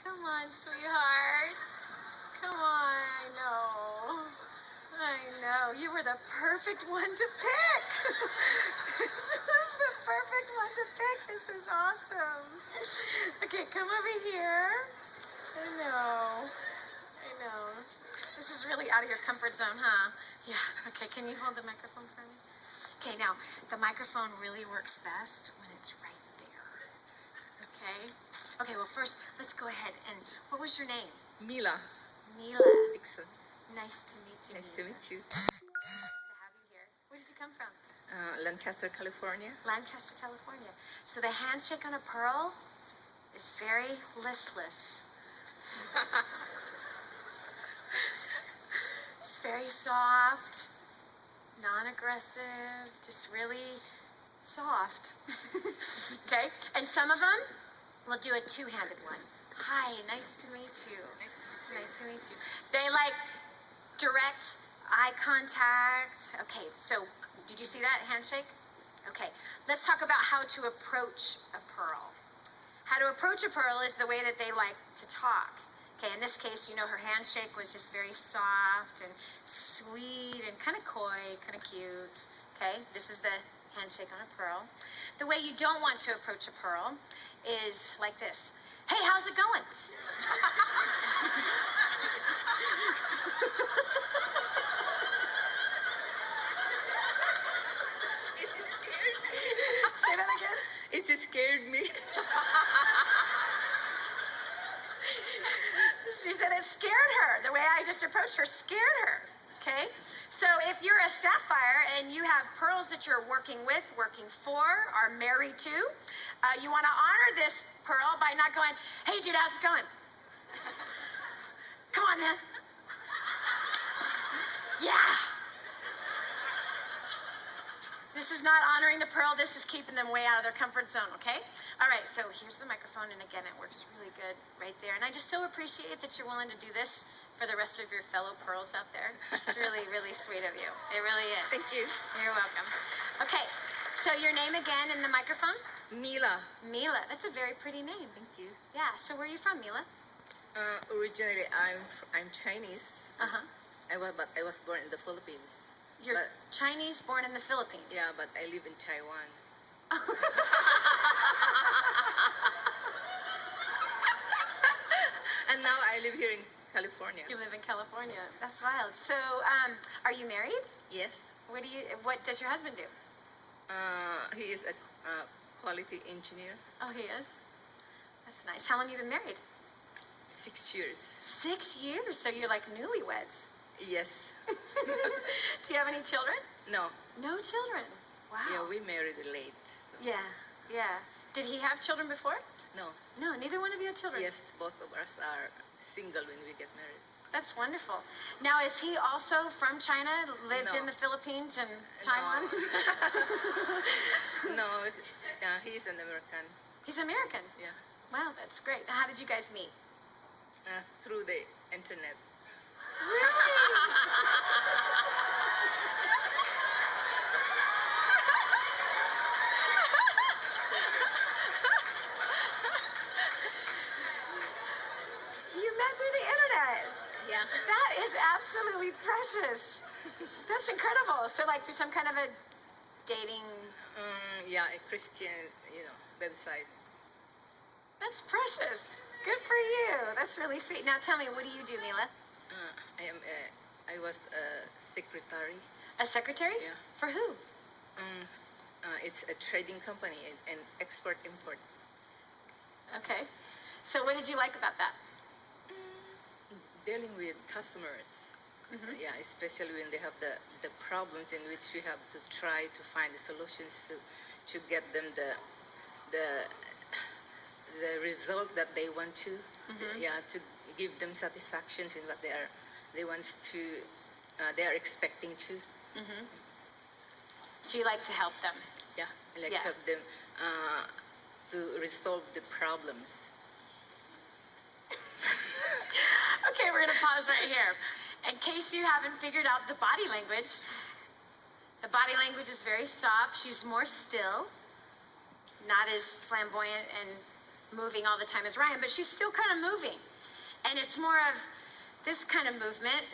Come on, sweetheart. Come on, I know. You were the perfect one to pick. This was the perfect one to pick. This is awesome. Okay, come over here. I know. This is really out of your comfort zone, huh? Yeah. Okay, can you hold the microphone for me? Okay, now, the microphone really works best when it's right there. Okay? Okay, well, first, let's go ahead and, what was your name? Mila Mila. Dixon. Nice to meet you, Nice to Mila. meet you. Nice to have you here. Where did you come from? Lancaster, California. Lancaster, California. So the handshake on a pearl is very listless. It's very soft, non-aggressive, just really soft. Okay? And some of them will do a two-handed one. Hi, nice to meet you. Nice to meet you. They like direct eye contact. Okay, so did you see that handshake? Okay, let's talk about how to approach a pearl. How to approach a pearl is the way that they like to talk. Okay, in this case, her handshake was just very soft and sweet and kind of coy, kind of cute. Okay, this is the handshake on a pearl. The way you don't want to approach a pearl is like this. Hey, how's it going? Say that again. It scared me. She said it scared her. The way I just approached her scared her. Okay? So if you're a sapphire and you have pearls that you're working with, working for, are married to, you want to honor this pearl by not going, hey, dude, how's it going? Come on, man. Yeah. This is not honoring the pearl. This is keeping them way out of their comfort zone, okay? All right, so here's the microphone, and again, it works really good right there. And I just so appreciate that you're willing to do this for the rest of your fellow pearls out there. It's really, really sweet of you. It really is. Thank you. You're welcome. Okay, so your name again in the microphone? Mila. Mila. That's a very pretty name. Thank you. Yeah, so where are you from, Mila? Originally, I'm Chinese. Uh-huh. But I was born in the Philippines. You're But- Chinese, born in the Philippines. Yeah, but I live in Taiwan. And now I live here in California. You live in California. That's wild. So, are you married? Yes. What does your husband do? He is a quality engineer. Oh, he is? That's nice. How long have you been married? 6 years. 6 years. So you're like newlyweds. Yes. Do you have any children? No. No children. Wow. Yeah, we married late. Yeah. Did he have children before? No. No, neither one of you had children. Yes, both of us are single when we get married. That's wonderful. Now, is he also from China, lived No. in the Philippines and Taiwan? No, he's an American. He's American. Yeah. Wow, that's great. How did you guys meet? Through the internet. You met through the internet. Yeah. That is absolutely precious. That's incredible. So, like, through some kind of a dating. Yeah, a Christian, website. That's precious. Good for you. That's really sweet. Now, tell me, what do you do, Mila? I was a secretary. A secretary? Yeah. For who? It's a trading company, an export-import. Okay. So, what did you like about that? Dealing with customers. Mm-hmm. Yeah, especially when they have the problems in which we have to try to find the solutions to get them the result that they want to. Mm-hmm. Yeah, to give them satisfactions in what they are expecting to. Mm-hmm. So, you like to help them. Yeah, I like Yeah. to help them to resolve the problems. Okay, we're going to pause right here. In case you haven't figured out the body language is very soft. She's more still, not as flamboyant and moving all the time as Ryan, but she's still kind of moving. And it's more of this kind of movement,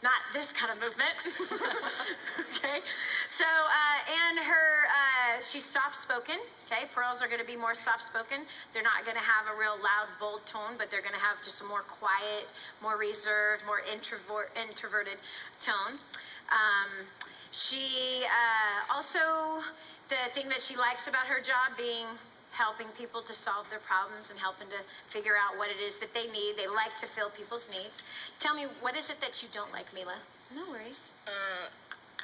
not this kind of movement. Okay? So, and she's soft-spoken, okay? Pearls are going to be more soft-spoken. They're not going to have a real loud, bold tone, but they're going to have just a more quiet, more reserved, more introverted tone. She also, the thing that she likes about her job being helping people to solve their problems and helping to figure out what it is that they need. They like to fill people's needs. Tell me, what is it that you don't like, Mila? No worries.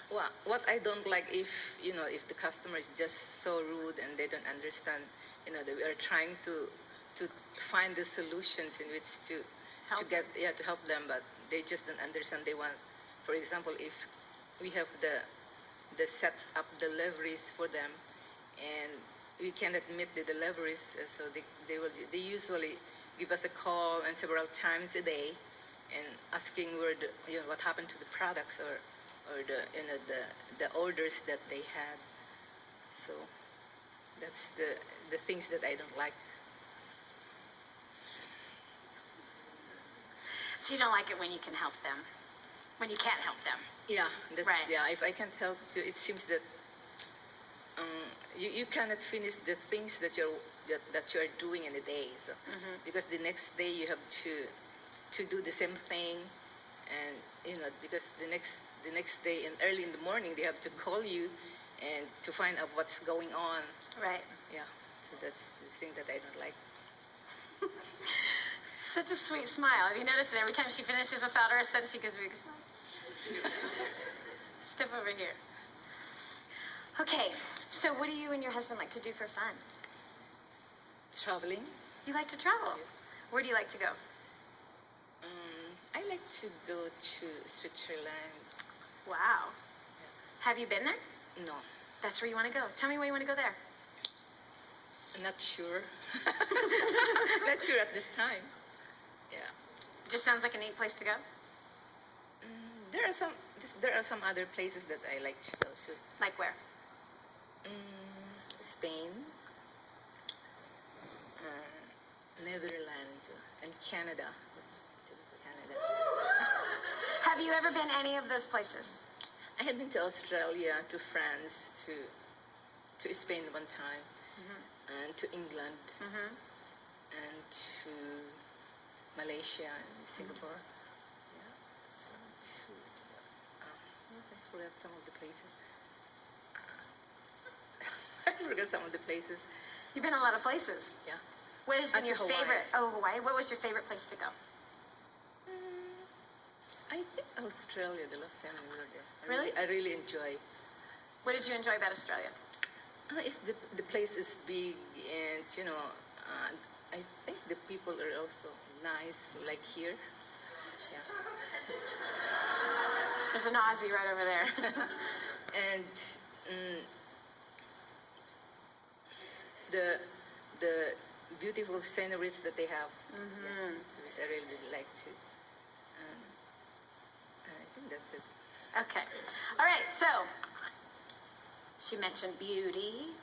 Well, what I don't like if the customer is just so rude and they don't understand, that we are trying to find the solutions in which to help them, but they just don't understand. They want, for example, if we have the set up deliveries for them, and we cannot meet the deliveries, so they usually give us a call and several times a day, and asking what happened to the products or the orders that they had. So that's the things that I don't like. So you don't like it when you can help them, when you can't help them. Yeah, that's right. Yeah, if I can't help you, it seems that you cannot finish the things that you're doing in a day. So, because the next day you have to do the same thing, and because the next day and early in the morning they have to call you and to find out what's going on. Right. Yeah. So that's the thing that I don't like. Such a sweet smile. Have you noticed it? Every time she finishes a thought or a sentence, she gives a big smile. Step over here. Okay, so what do you and your husband like to do for fun? Traveling. You like to travel? Yes. Where do you like to go? I like to go to Switzerland. Wow. Yeah. Have you been there? No. That's where you want to go. Tell me why you want to go there. I'm not sure. Not sure at this time. Yeah. Just sounds like a neat place to go. There are some other places that I like to go to. Like where? Spain, Netherlands, and Canada. To Canada. Have you ever been any of those places? I had been to Australia, to France, to Spain one time, and to England, and to Malaysia and Singapore. Yeah. So I forgot some of the places. I forgot some of the places. You've been a lot of places. Yeah. What has been And your to Hawaii. favorite? Oh, Hawaii. What was your favorite place to go? I think Australia, the last time we were there. Really? I really enjoy. What did you enjoy about Australia? It's the place is big, and I think the people are also nice, like here. Yeah. There's an Aussie right over there. And the beautiful sceneries that they have, which I really like to. I think that's it. Okay. All right. So she mentioned beauty,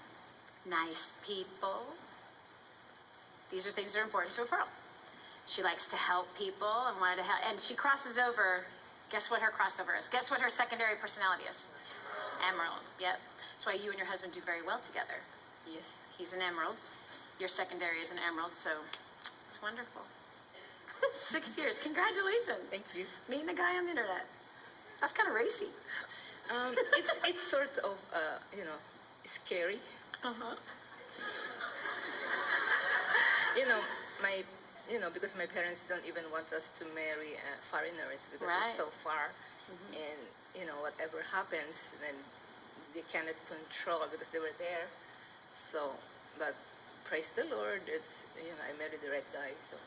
nice people. These are things that are important to a pearl. She likes to help people and wanted to help. And she crosses over. Guess what her crossover is? Guess what her secondary personality is? Emerald. Yep. That's why you and your husband do very well together. Yes. He's an emerald. Your secondary is an emerald, so it's wonderful. 6 years. Congratulations. Thank you. Meeting a guy on the internet. That's kind of racy. It's sort of scary. Because my parents don't even want us to marry foreigners because Right. it's so far, and whatever happens, then they cannot control because they were there. So, but praise the Lord, it's I married the right guy. So.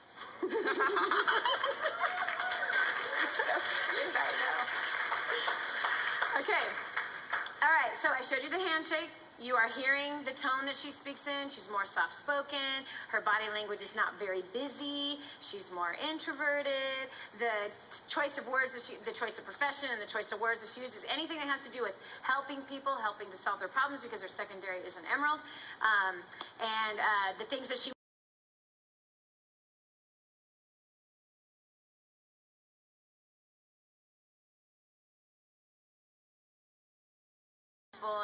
Okay. All right. So I showed you the handshake. You are hearing the tone that she speaks in. She's more soft-spoken. Her body language is not very busy. She's more introverted. The choice of words, the choice of profession, and the choice of words that she uses, anything that has to do with helping people, helping to solve their problems, because her secondary is an emerald, and the things that she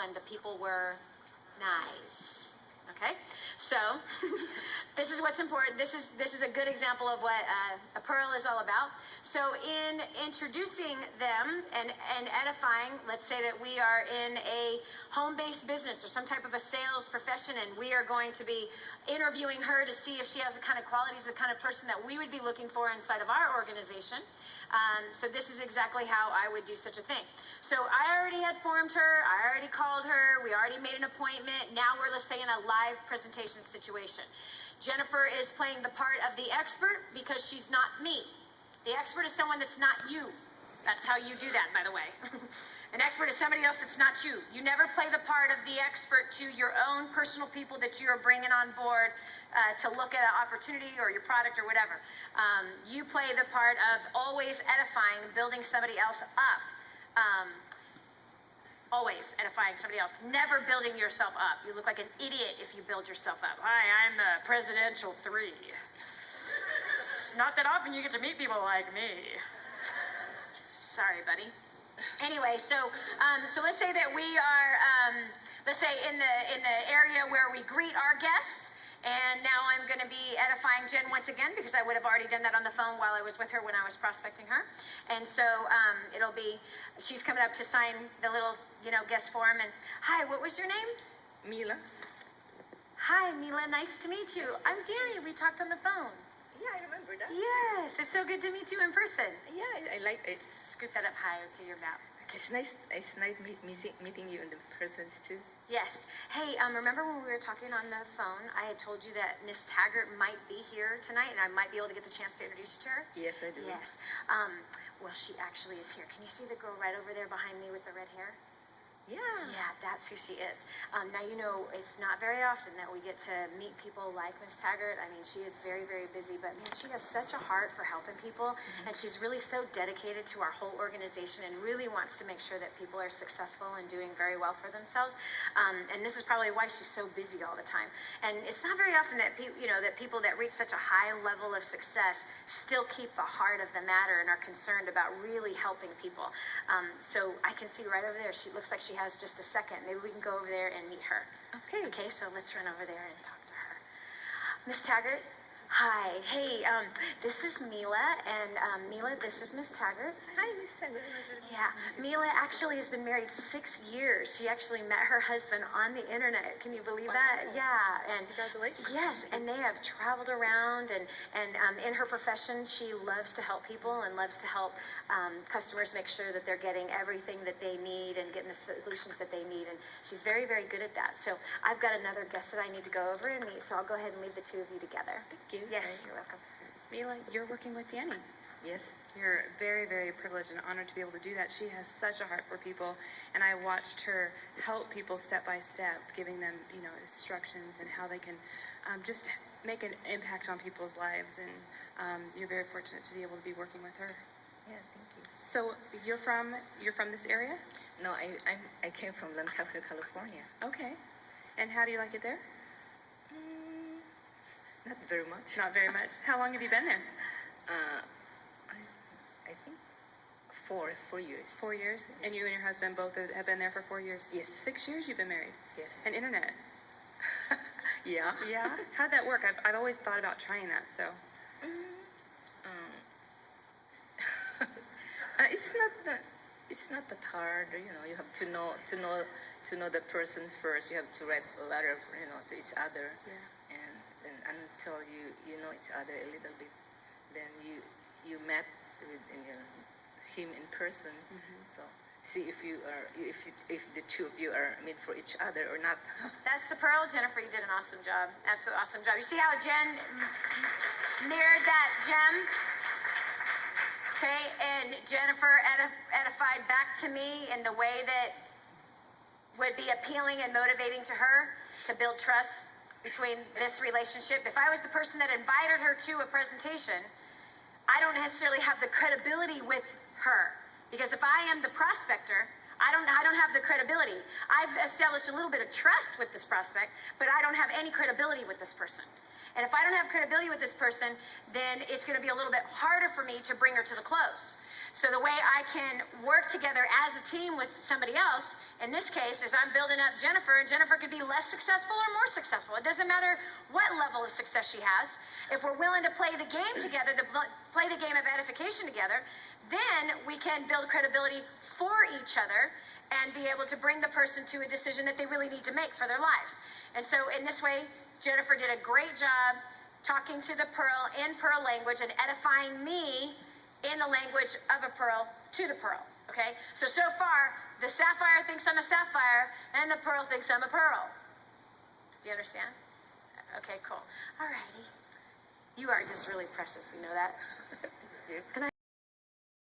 one, the people were nice. Okay, so this is what's important. This is a good example of what a pearl is all about. So in introducing them and edifying, let's say that we are in a home-based business or some type of a sales profession, and we are going to be interviewing her to see if she has the kind of qualities, the kind of person that we would be looking for inside of our organization. So this is exactly how I would do such a thing. So I already had formed her, I already called her, we already made an appointment. Now we're, let's say, in a live presentation situation. Jennifer is playing the part of the expert because she's not me. The expert is someone that's not you. That's how you do that, by the way. An expert is somebody else that's not you. You never play the part of the expert to your own personal people that you are bringing on board to look at an opportunity or your product or whatever. You play the part of always edifying, building somebody else up. Always edifying somebody else, never building yourself up. You look like an idiot if you build yourself up. Hi, I'm the presidential 3. Not that often you get to meet people like me. Sorry, buddy. Anyway, so let's say that we are, let's say in the area where we greet our guests. And now I'm going to be edifying Jen once again because I would have already done that on the phone while I was with her when I was prospecting her. And so it'll be, she's coming up to sign the little, guest form. And hi, what was your name? Mila. Hi, Mila. Nice to meet you. I'm Danny. We talked on the phone. Yeah, I remember that. Yes, it's so good to meet you in person. Yeah, I like it. Scoot that up higher to your mouth. It's nice meeting you in the persons too. Yes. Hey, remember when we were talking on the phone, I had told you that Miss Taggart might be here tonight, and I might be able to get the chance to introduce you to her? Yes, I do. Yes. Well, she actually is here. Can you see the girl right over there behind me with the red hair? Yeah. Yeah, that's who she is. Now, it's not very often that we get to meet people like Miss Taggart. I mean, she is very, very busy, but man, she has such a heart for helping people, and she's really so dedicated to our whole organization and really wants to make sure that people are successful and doing very well for themselves. And this is probably why she's so busy all the time. And it's not very often that that people that reach such a high level of success still keep the heart of the matter and are concerned about really helping people. So I can see right over there, she looks like she has just a second. Maybe we can go over there and meet her. Okay. Okay, so let's run over there and talk to her. Miss Taggart, hi. Hey, this is Mila, and Mila, this is Miss Taggart. Hi, Miss Taggart. Yeah, Mila actually has been married 6 years. She actually met her husband on the internet. Can you believe that? Yeah, and Congratulations. yes, and they have traveled around, and in her profession, she loves to help people and loves to help customers make sure that they're getting everything that they need and getting the solutions that they need, and she's very, very good at that. So I've got another guest that I need to go over and meet, so I'll go ahead and leave the two of you together. Thank you. Yes, you're welcome. Mila, you're working with Danny. Yes. You're very, very privileged and honored to be able to do that. She has such a heart for people, and I watched her help people step by step, giving them, instructions and how they can just make an impact on people's lives. And you're very fortunate to be able to be working with her. Yeah, thank you. So you're from this area? No, I came from Lancaster, California. Okay. And how do you like it there? Not very much. Not very much. How long have you been there? I think 4 years. 4 years? And you and your husband both have been there for 4 years? Yes. 6 years you've been married? Yes. And internet? Yeah. Yeah? How'd that work? I've always thought about trying that, so. It's not that hard. You have to know the person first. You have to write a letter, to each other. Yeah. And until you know each other a little bit, then you met with him in person. Mm-hmm. So see if the two of you are made for each other or not. That's the pearl. Jennifer, you did an awesome job. Absolutely awesome job. You see how Jen mirrored that gem? Okay, and Jennifer edified back to me in the way that would be appealing and motivating to her to build trust between this relationship. If I was the person that invited her to a presentation, I don't necessarily have the credibility with her, because if I am the prospector, I don't have the credibility. I've established a little bit of trust with this prospect, but I don't have any credibility with this person. And if I don't have credibility with this person, then it's going to be a little bit harder for me to bring her to the close. So the way I can work together as a team with somebody else In this case, is I'm building up Jennifer, and Jennifer could be less successful or more successful. It doesn't matter what level of success she has. If we're willing to play the game together, to play the game of edification together, then we can build credibility for each other and be able to bring the person to a decision that they really need to make for their lives. And so in this way, Jennifer did a great job talking to the Pearl in Pearl language and edifying me in the language of a Pearl to the Pearl. Okay? So far, the Sapphire thinks I'm a Sapphire, and the Pearl thinks I'm a Pearl. Do you understand? Okay, cool. All righty. You are just really precious, you know that? Can I